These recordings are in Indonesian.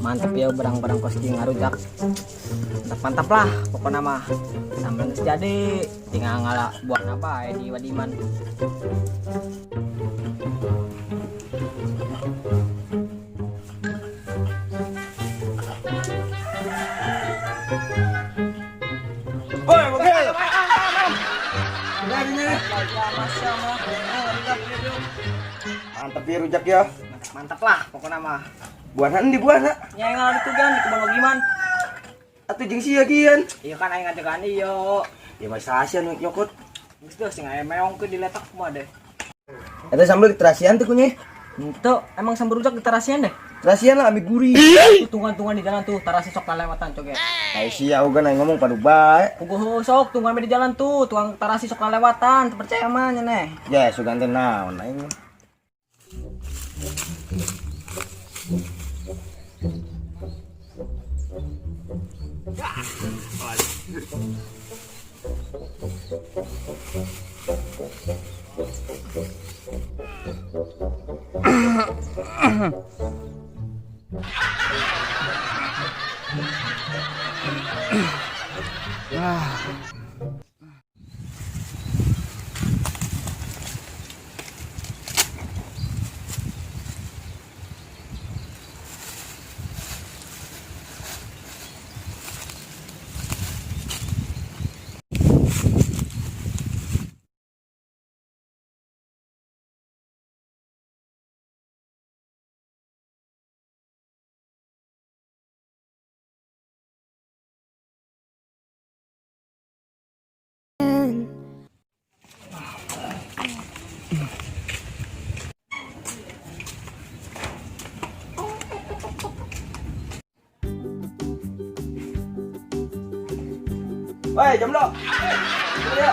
Mantap ya barang-barang koski ngarujak. Mantap lah pokoknya mah. Sambil jadi tinggal ngalah buat apa di Wadiman. Woi, mobil. Mantap ya rujak ya. Mantap lah pokoknya mah. Buahan di buana. Ya ngalah itu kan di kebun Wagiman. Atuh jeung sia gian. Iya kan aing ngajakan iyo. Ya masa asian nyokot. Geus teh sing aya meong ke diletak mah deh. Eta sambal terasian tuh kunyah. Itu emang sambal rujak di terasian deh. Terasian lah ambil gurih. Tuh tunggan di jalan tuh tarasi sok lewatan coge. Ai sia uga nang ngomong padu bae. Puguh sok tunggan di jalan tuh, tuang tarasi sok lewatan, percaya mah nyeneh. Ya sugan teh naon aing. Woi, jomblo. Iya.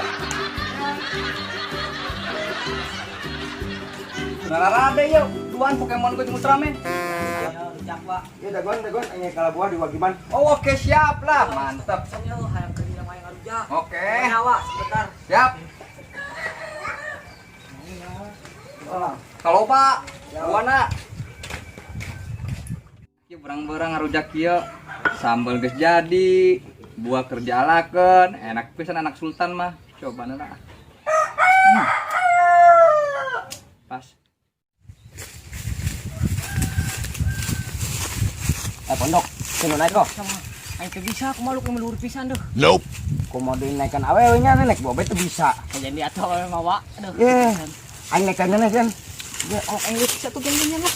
Rada yuk, duan Pokemon gue jemput ramen. Ya, rujak pak. Ya dagon anya kalabuah di Wagiman. Oh oke siap lah, mantap. Soalnya lo hayang kerja sama yang rujak. Oke. Nyawa sebentar. Siap. Kalau pak, buana. Ieu berang-berang ngarujak ieu. Sambal geus jadi. Buah kerja alakeun, enak pisan anak sultan mah. Coba nah. Pas. Pondok, sing naik kok. Aing teu bisa kumaha lu melur pisan deuh. Nope. Komodo naikkan awewe nya naik bobet teu bisa. Jadi atuh awewe mawa. Aduh. Ye. Aing naikkan nya kan. Ya, oh aing bisa tuh gengnya lah.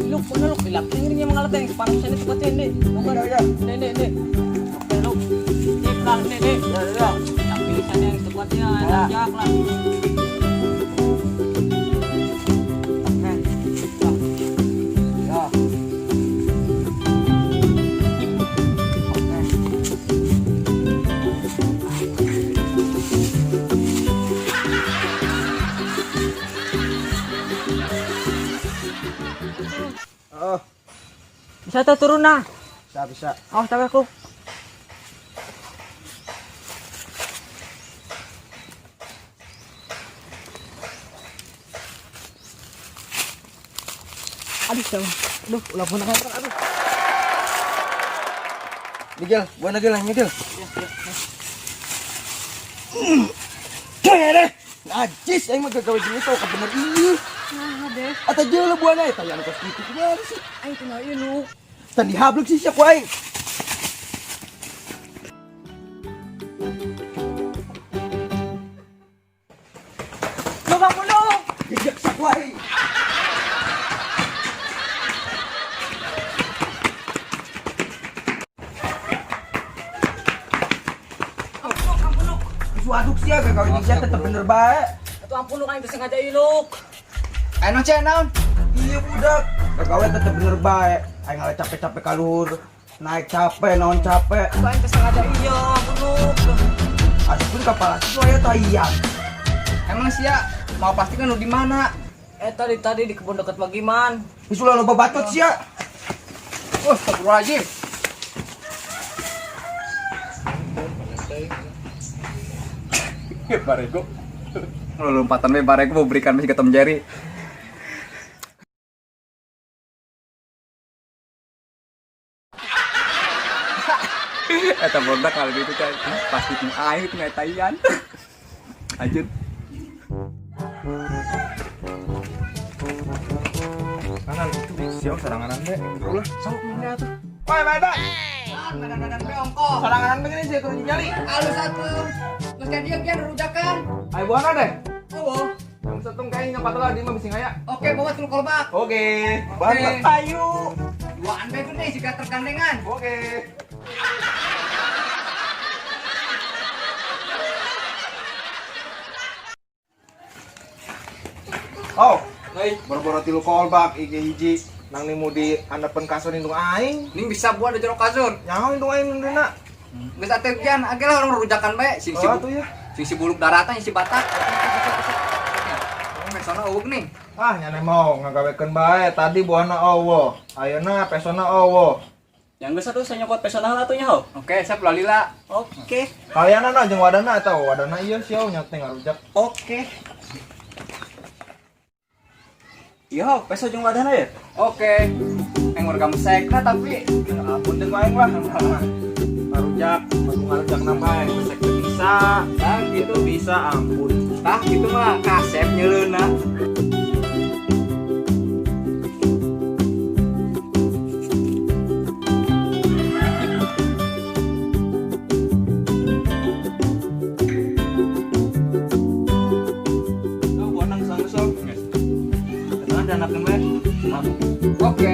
Luk, mana luk bilak tingginya mengalat yang panasnya itu buat ini. Bukan ya. Nih. Oke luk. Tikal nih. Ya. Yang pilihannya yang sebuatnya enak lah. Oh, Bisa tuh turun nah. bisa. Oh, tapi aku. Aduh, sama. Aduh, ulah pun aduh. Miguel, buana ge lah Miguel. Coy deh. Najis aing mah gagawe jeung itu bener ieu. Nah, deh. Ata jeung buana eta yang kos kitu kumaha sih? Aing teu ieu lu. Tadi hablek sih sia ku aing. Lu bangun lu. Gejek sak ku aing. Ampun lu. Suaduk sia gagawe jeung sia tetep bener bae. Atuh ampun lu aing teu sengaja ieu lu. Anu cek naon? Iya budak. Gagawe tetep bener bae. Aing ngale capek-capek ka luhur. Naik capek, naon capek. Atuh aing teu sengaja ieu, ampun lu. Asupun kapal siswa ya tayang. Emang sia mau pasti kan lu di mana? Tadi di kebun dekat Magiman. Isulah lo babatot sih ya. Wah, astagfirullahaladzim. Barego. Lo lompatan me barego mau berikan masih ke Tom Jerry. Eta bodak kalau gitu kan pasti tim air itu ngetaian. Anjir. Kanan itu siau serangan be. Ulah, sok mana tuh. Woi, Meda. Medan beongkong. Sarangan begini sih kurang jali. Alus satu. Terus kan dia rujakan. Ayo buana deh. Oh. Yang setung kayaknya patah di mah bisa ngaya. Oke, bawa tulung kolbak. Oke. Oke. Banget ayo. Duaan bego nih jika tergandengan. Oke. Oh, boro-boro tilu kolbak IG hiji nang nimu di handapan kasur indung aing. Ini bisa buat di jeruk kasur. Nyaho indung aing nunduna. Geus atuh pian, agelah orang rujakan bae sing Oh, tuh ya. si buluk daratan si batak. Ini sono eueuh nih. Ah, nyane mau ngagawekeun bae. Tadi buahna owo. Ayeuna pesona owo. Yang geus atuh saya nyokot pesona heula atuh nya, Ho. Oke, siap lalila. Oke. Kalianana jeung wadana atau wadana ieu sieu nya teh ngarujak. Oke. Yo, peso jeung wadahna ya? Oke. Engor kamu sekna tapi Ampun deung aing lah. Ngarujak, baru ngarujak nambae. Besek teh bisa. ah gitu. Bisa ampun. Tah gitu mah kasep nyeuleuna. Tuh buah nang sang-sang. Tenang danakeun bae. Oke.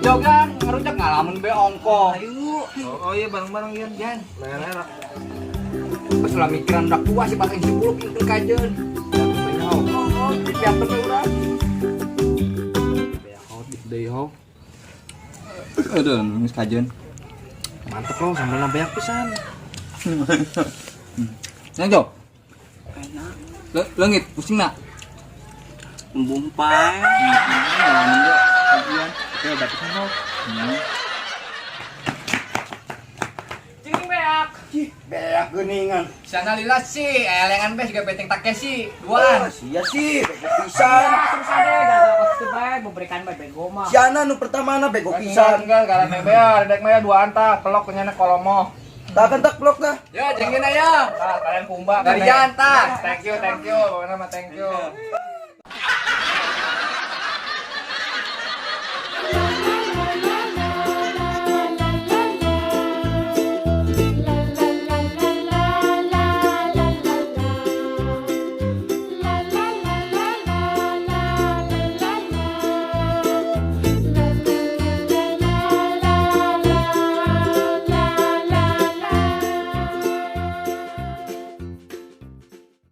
Jogan ngarujak ngalamun be ongko. Ayo. Oh iya bareng-bareng ieu. Jan, Lera-lera. geus ulah mikiran dak tua si batang si buluk itu kajeun. Oh, piat teh urang. Deui ho. Aduh, geus kajeun. Mantep lo sambal nambayak pisan. Nang Jo. Leungit pusing nak. Bumpay. Ngalamin Jo. Kajian. Oke, udah pisan ho. Cing beak. Beak geuningan. Sana lila sih, elengan be juga beteng Takeshi. Duaan. Sia sih, bego pisan. Terus ada gak pasti bae memberikan bae bego mah. Siana nu pertama na bego Pisan pisan. kan gara bebea, dedek mah dua anta, pelok kenyana kolomo. Tak kentak blok dah. Ya, jengin aja. Kalian kumba Garian ta. Thank you. Pokoknya mah thank you.